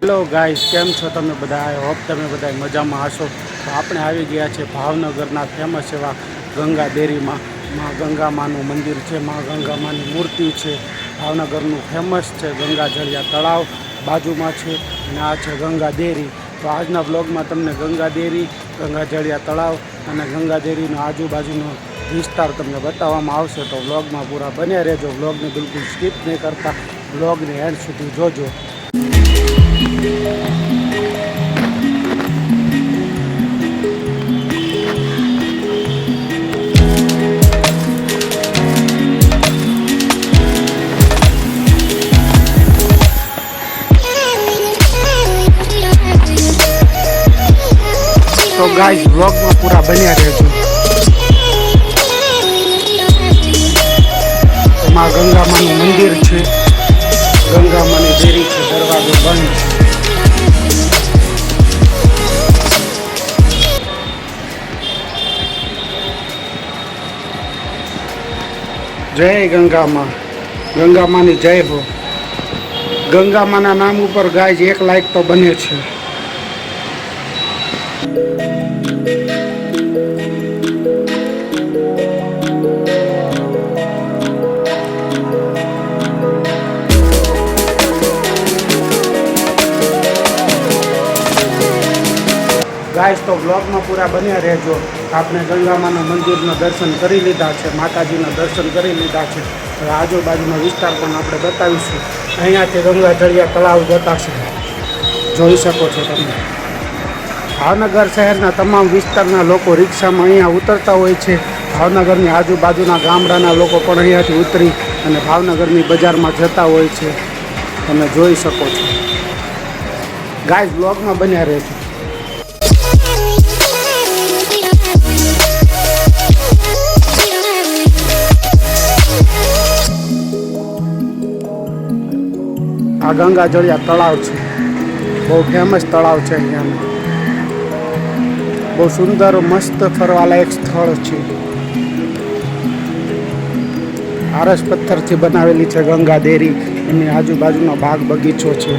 Hello guys, કેમ છો તમે બધા? આઈ હોપ તમે બધા મજામાં હશો. તો આપણે આવી ગયા છે ભાવનગરના ફેમસ એવા ગંગા ડેરીમાં. માં ગંગામાનું મંદિર છે, માં ગંગામાની મૂર્તિ છે. ભાવનગરનું ફેમસ છે ગંગા જળિયા તળાવ બાજુમાં છે અને આ છે ગંગા ડેરી. તો આજના બ્લોગમાં તમને ગંગા ડેરી, ગંગા જળિયા તળાવ અને ગંગા ડેરીનો આજુબાજુનો વિસ્તાર તમને બતાવવામાં આવશે. તો બ્લોગમાં પૂરા બન્યા રહેજો. બ્લોગને બિલકુલ સ્કીપ નહીં કરતા, બ્લોગને એન્ડ સુધી જોજો. તો ગાઈસ, બ્લોગમાં પૂરા બન્યા રહેજો. એમાં ગંગામાનું મંદિર છે, ગંગામાની ડેરી છે, દરવાજો બંધ. જય ગંગામાં, ગંગામાની જય હો. ગંગામાના નામ ઉપર ગાઈસ 1 લાઈક તો બને છે. ગાઈસ, તો બ્લોગમાં પૂરા બન્યા રહેજો. આપણે ગંગામાના મંદિરના દર્શન કરી લીધા છે, માતાજીના દર્શન કરી લીધા છે. હવે આજુબાજુનો વિસ્તાર પણ આપણે બતાવીશું. અહીંયાથી ગંગા જળિયા તળાવ બતાવશે, જોઈ શકો છો તમે. ભાવનગર શહેરના તમામ વિસ્તારના લોકો રિક્ષામાં અહીંયા ઉતરતા હોય છે. ભાવનગરની આજુબાજુના ગામડાના લોકો પણ અહીંયાથી ઉતરી અને ભાવનગરની બજારમાં જતા હોય છે. તમે જોઈ શકો છો. ગાઈસ, બ્લોગમાં બન્યા રહેજો. આ ગંગા જળિયા તળાવ છે, બહુ ફેમસ તળાવ છે. અહીંયાનું બહુ સુંદર મસ્ત ફરવાલાયક સ્થળ છે. આરસ પથ્થરથી બનાવેલી છે ગંગા ડેરી. એની આજુબાજુનો ભાગ બગીચો છે.